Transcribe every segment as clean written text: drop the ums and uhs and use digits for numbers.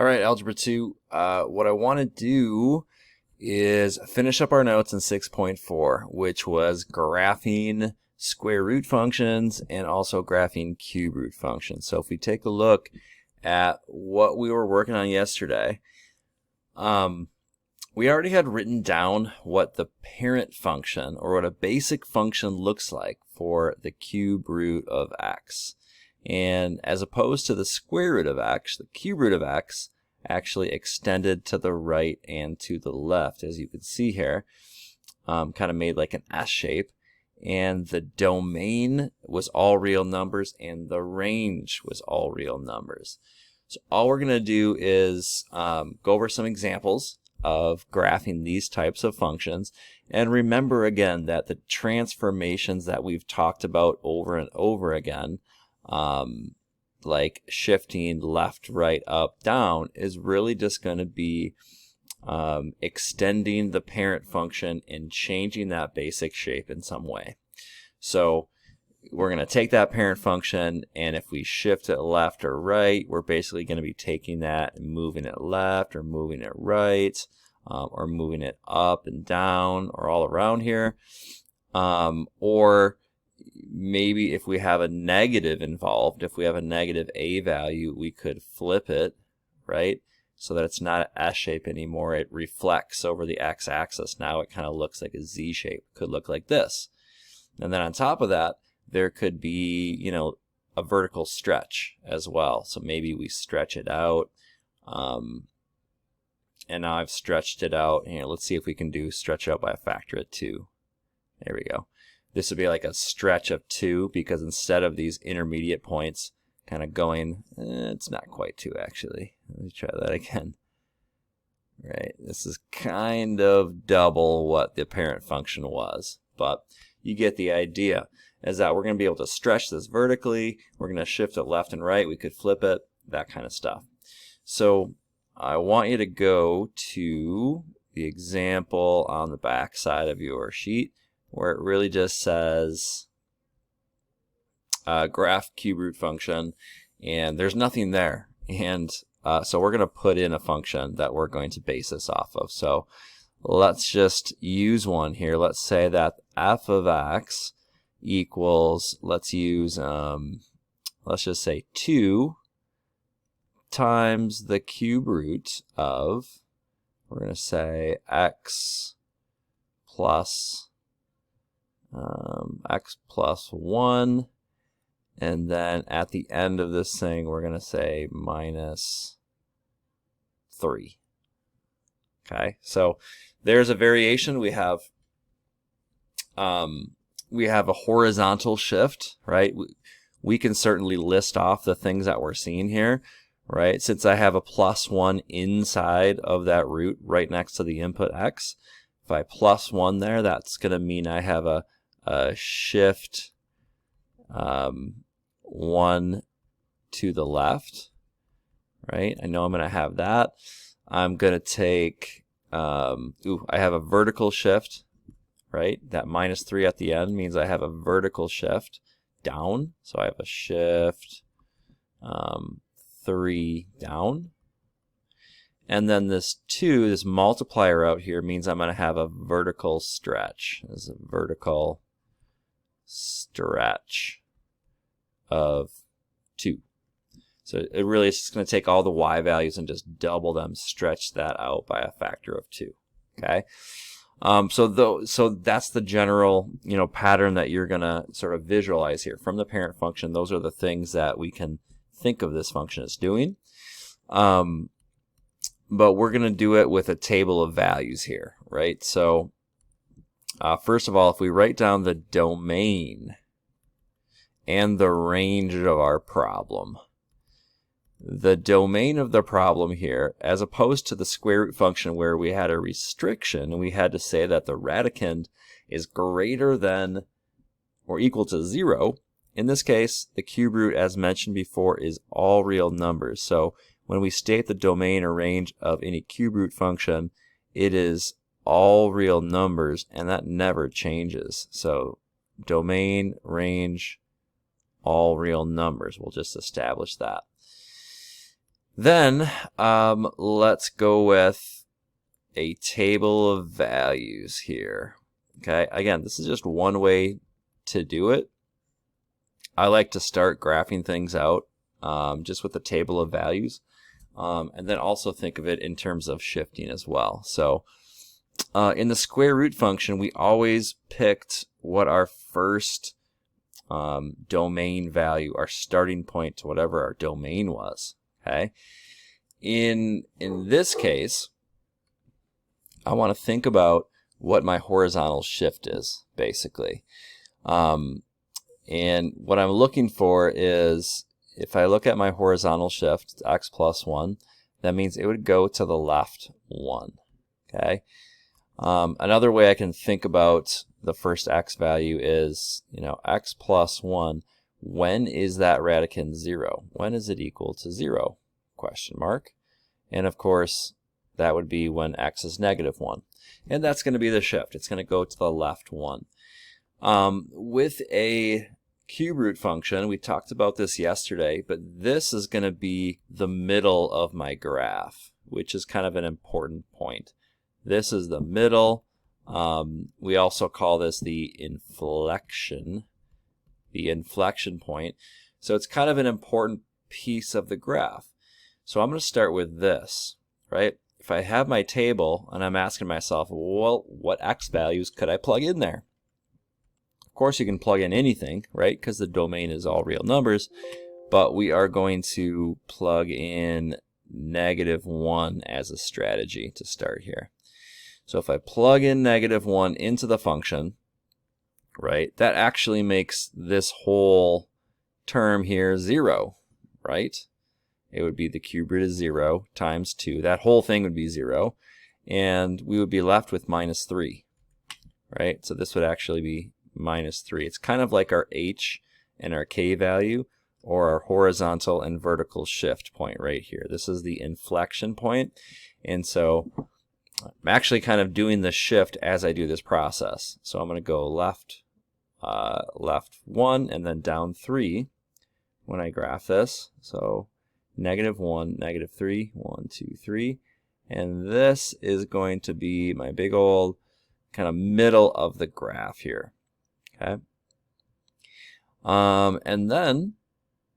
All right, Algebra 2, what I want to do is finish up our notes in 6.4, which was graphing square root functions and also graphing cube root functions. So if we take a look at what we were working on yesterday, we already had written down what the parent function or what a basic function looks like for the cube root of x. And as opposed to the square root of x, the cube root of x actually extended to the right and to the left, as you can see here, kind of made like an S shape. And the domain was all real numbers and the range was all real numbers. So all we're going to do is go over some examples of graphing these types of functions. And remember again that the transformations that we've talked about over and over again, like shifting left, right, up, down, is really just going to be extending the parent function and changing that basic shape in some way. So we're going to take that parent function, and if we shift it left or right, we're basically going to be taking that and moving it left or moving it right, or moving it up and down or all around here. Or maybe if we have a negative involved, if we have a negative a value, we could flip it, right? So that it's not an S shape anymore. It reflects over the x-axis. Now it kind of looks like a Z shape. It could look like this. And then on top of that, there could be, you know, a vertical stretch as well. So maybe we stretch it out. And now I've stretched it out. Here, let's see if we can do stretch out by a factor of 2. There we go. This would be like a stretch of 2, because instead of these intermediate points kind of going, it's not quite 2 actually. Let me try that again. Right, this is kind of double what the parent function was, but you get the idea, is that we're going to be able to stretch this vertically, we're going to shift it left and right, we could flip it, that kind of stuff. So I want you to go to the example on the back side of your sheet, where it really just says graph cube root function, and there's nothing there. And so we're going to put in a function that we're going to base this off of. So let's just use one here. Let's say that f of x equals, let's use, let's just say 2 times the cube root of, we're going to say x plus 1, and then at the end of this thing we're going to say minus 3. Okay, so there's a variation. We have a horizontal shift, right? We can certainly list off the things that we're seeing here, right? Since I have a plus 1 inside of that root right next to the input x, if I plus 1 there, that's going to mean I have a shift 1 to the left, right? I know I'm going to have that. I'm going to take, I have a vertical shift, right? That minus 3 at the end means I have a vertical shift down. So I have a shift 3 down. And then this 2, this multiplier out here, means I'm going to have a vertical stretch. This is a vertical stretch of 2. So it really is just going to take all the y values and just double them, stretch that out by a factor of 2. Okay, so that's the general, you know, pattern that you're going to sort of visualize here from the parent function. Those are the things that we can think of this function as doing. But we're going to do it with a table of values here, right? So first of all, if we write down the domain and the range of our problem, the domain of the problem here, as opposed to the square root function where we had a restriction and we had to say that the radicand is greater than or equal to 0, in this case, the cube root, as mentioned before, is all real numbers. So when we state the domain or range of any cube root function, it is all real numbers, and that never changes. So domain, range, all real numbers. We'll just establish that. Then let's go with a table of values here. Okay, again, this is just one way to do it. I like to start graphing things out just with the table of values, and then also think of it in terms of shifting as well. So in the square root function, we always picked what our first domain value, our starting point to whatever our domain was. Okay. In this case, I want to think about what my horizontal shift is, basically. And what I'm looking for is, if I look at my horizontal shift, it's x plus 1, that means it would go to the left 1. Okay. Another way I can think about the first x value is, x plus 1. When is that radicand 0? When is it equal to 0? Question mark. And of course, that would be when x is negative 1. And that's going to be the shift. It's going to go to the left 1. With a cube root function, we talked about this yesterday, but this is going to be the middle of my graph, which is kind of an important point. This is the middle. We also call this the inflection point. So it's kind of an important piece of the graph. So I'm going to start with this, right? If I have my table and I'm asking myself, well, what x values could I plug in there? Of course, you can plug in anything, right? Because the domain is all real numbers. But we are going to plug in -1 as a strategy to start here. So if I plug in -1 into the function, right, that actually makes this whole term here 0, right? It would be the cube root of 0 times 2. That whole thing would be 0. And we would be left with -3, right? So this would actually be -3. It's kind of like our h and our k value, or our horizontal and vertical shift point right here. This is the inflection point. And so I'm actually kind of doing the shift as I do this process. So I'm going to go left 1 and then down 3 when I graph this. So -1, -3, 1, 2, 3. And this is going to be my big old kind of middle of the graph here. Okay. And then,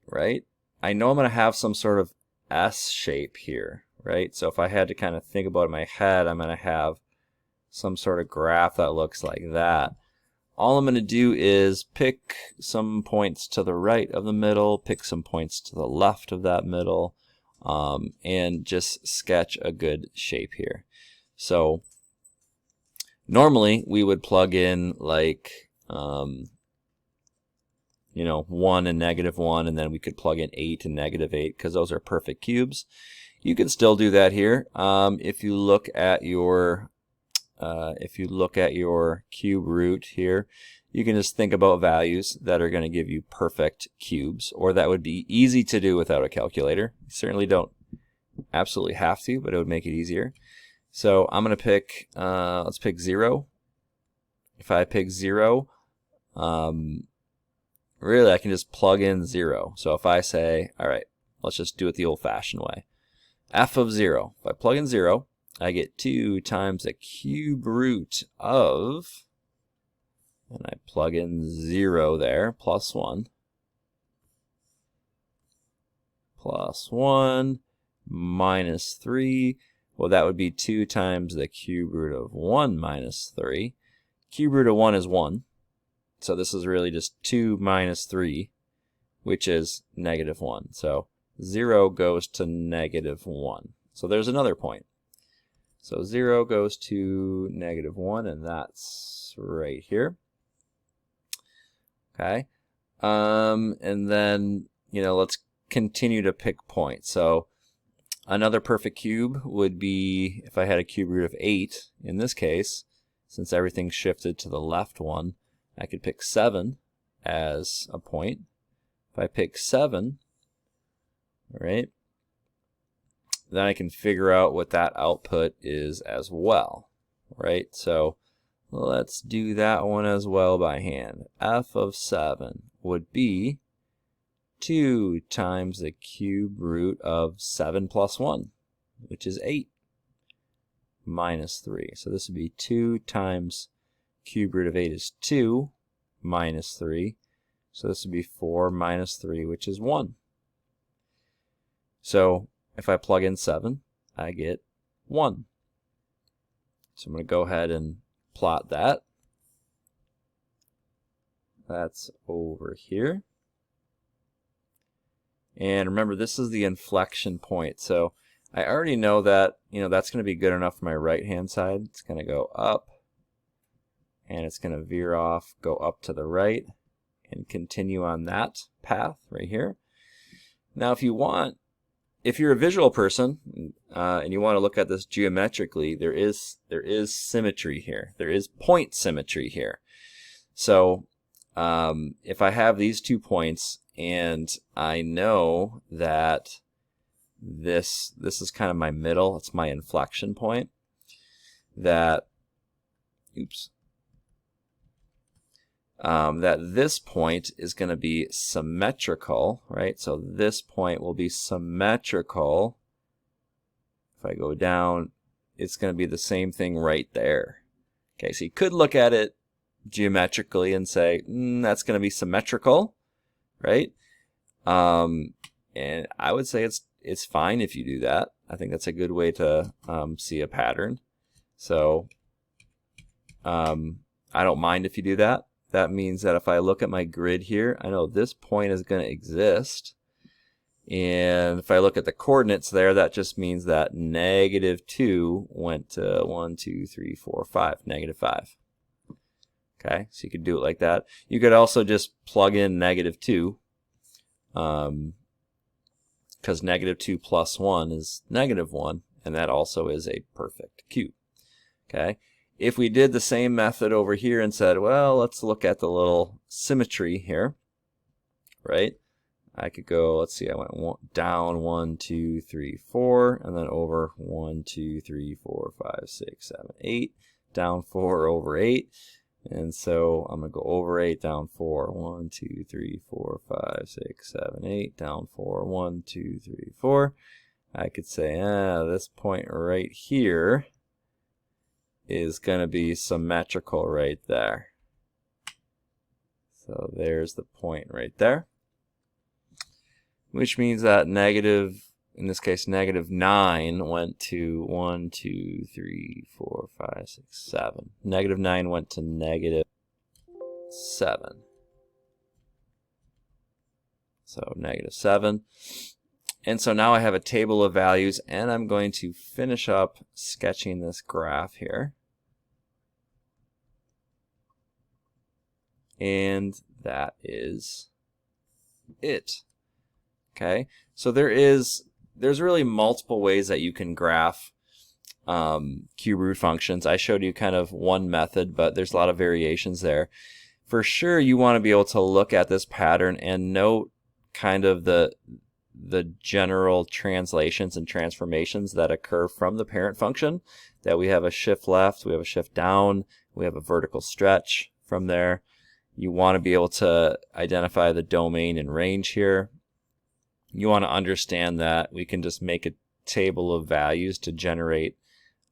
right, I know I'm going to have some sort of S shape here, right? So if I had to kind of think about it in my head, I'm going to have some sort of graph that looks like that. All I'm going to do is pick some points to the right of the middle, pick some points to the left of that middle, and just sketch a good shape here. So normally we would plug in like 1 and -1, and then we could plug in 8 and -8 because those are perfect cubes. You can still do that here. If you look at your cube root here, you can just think about values that are going to give you perfect cubes, or that would be easy to do without a calculator. You certainly don't absolutely have to, but it would make it easier. So I'm going to pick, let's pick 0. If I pick 0, really I can just plug in 0. So if I say, all right, let's just do it the old-fashioned way. F of 0. If I plug in 0, I get 2 times the cube root of, and I plug in 0 there, plus 1, minus 3. Well, that would be 2 times the cube root of 1 minus 3. Cube root of 1 is 1. So this is really just 2 minus 3, which is -1. So 0 goes to -1. So there's another point. So 0 goes to -1, and that's right here. Okay. And then, let's continue to pick points. So another perfect cube would be if I had a cube root of 8. In this case, since everything's shifted to the left one, I could pick 7 as a point. If I pick 7, right, then I can figure out what that output is as well, right? So let's do that one as well by hand. F of 7 would be 2 times the cube root of 7 plus 1, which is 8, minus 3. So this would be 2 times cube root of 8 is 2, minus 3. So this would be 4 minus 3, which is 1. So if I plug in 7, I get 1. So I'm going to go ahead and plot that. That's over here. And remember, this is the inflection point. So I already know that, that's going to be good enough for my right-hand side. It's going to go up, and it's going to veer off, go up to the right, and continue on that path right here. Now, if you're a visual person and you want to look at this geometrically, there is symmetry here. There is point symmetry here. So if I have these 2 points and I know that this is kind of my middle, it's my inflection point, that that this point is going to be symmetrical, right? So this point will be symmetrical. If I go down, it's going to be the same thing right there. Okay, so you could look at it geometrically and say, that's going to be symmetrical, right? And I would say it's fine if you do that. I think that's a good way to see a pattern. So I don't mind if you do that. That means that if I look at my grid here, I know this point is going to exist. And if I look at the coordinates there, that just means that -2 went to 1, 2, 3, 4, 5, -5. Okay, so you could do it like that. You could also just plug in -2, because -2 plus 1 is -1, and that also is a perfect cube. Okay. If we did the same method over here and said, well, let's look at the little symmetry here, right? I could go, let's see, I went down 1, 2, 3, 4, and then over 1, 2, 3, 4, 5, 6, 7, 8, down 4 over 8. And so I'm going to go over 8, down 4, 1, 2, 3, 4, 5, 6, 7, 8, down 4, 1, 2, 3, 4. I could say, this point right here is going to be symmetrical right there. So there's the point right there, which means that in this case, -9 went to 1, 2, 3, 4, 5, 6, 7. -9 went to -7. So -7. And so now I have a table of values, and I'm going to finish up sketching this graph here. And that is it. Okay, so there's really multiple ways that you can graph cube root functions. I showed you kind of one method, but there's a lot of variations there. For sure, you want to be able to look at this pattern and note kind of the general translations and transformations that occur from the parent function, that we have a shift left, we have a shift down, we have a vertical stretch from there. You want to be able to identify the domain and range here. You want to understand that we can just make a table of values to generate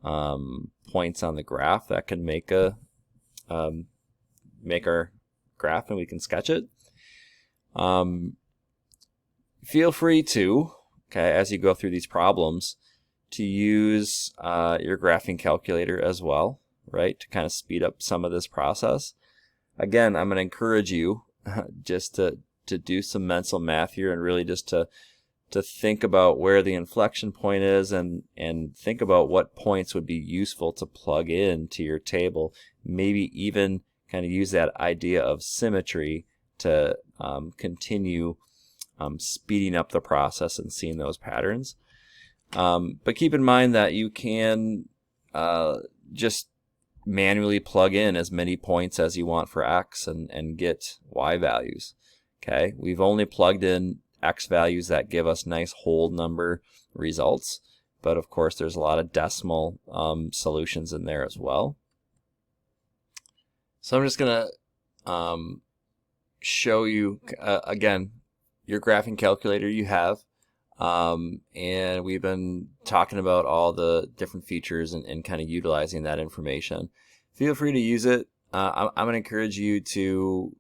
points on the graph that can make our graph, and we can sketch it. Feel free to, as you go through these problems, to use your graphing calculator as well, right, to kind of speed up some of this process. Again, I'm going to encourage you just to do some mental math here, and really just to think about where the inflection point is, and think about what points would be useful to plug in to your table. Maybe even kind of use that idea of symmetry to continue speeding up the process and seeing those patterns. But keep in mind that you can just manually plug in as many points as you want for x and get y values. Okay, we've only plugged in x values that give us nice whole number results, but of course there's a lot of decimal solutions in there as well. So I'm just gonna show you again, your graphing calculator you have. And we've been talking about all the different features and kind of utilizing that information. Feel free to use it. I'm going to encourage you to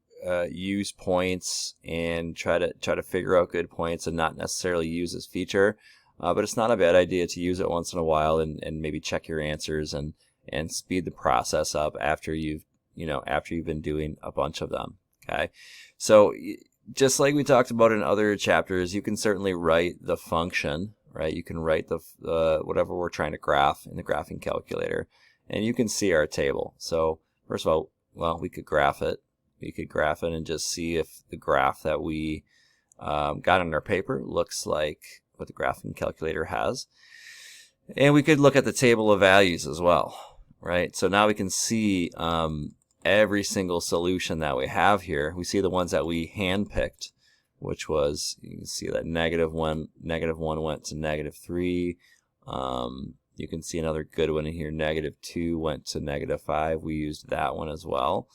use points and try to figure out good points and not necessarily use this feature. But it's not a bad idea to use it once in a while and maybe check your answers and speed the process up after you've been doing a bunch of them. Okay, so just like we talked about in other chapters, you can certainly write the function, right? You can write the whatever we're trying to graph in the graphing calculator, and you can see our table. So first of all, well, we could graph it. We could graph it and just see if the graph that we got on our paper looks like what the graphing calculator has. And we could look at the table of values as well, right? So now we can see every single solution that we have here. We see the ones that we handpicked, which was, you can see that -1 went to -3. You can see another good one in here, -2 went to -5. We used that one as well.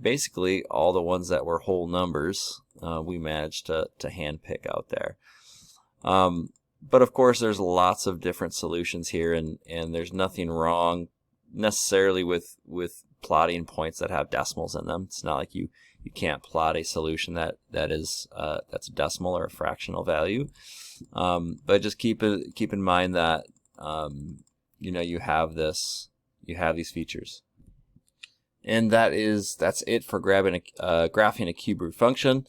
Basically, all the ones that were whole numbers, we managed to handpick out there. But of course, there's lots of different solutions here, and there's nothing wrong necessarily with plotting points that have decimals in them. It's not like you can't plot a solution that's a decimal or a fractional value. But just keep in mind that you have these features. And that's it for graphing a cube root function.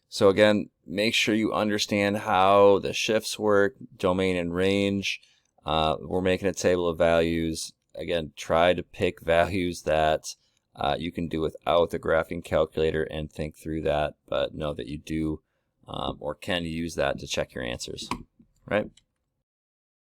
So again, make sure you understand how the shifts work, domain and range. We're making a table of values. Again, try to pick values that you can do without the graphing calculator and think through that, but know that you do or can use that to check your answers, right?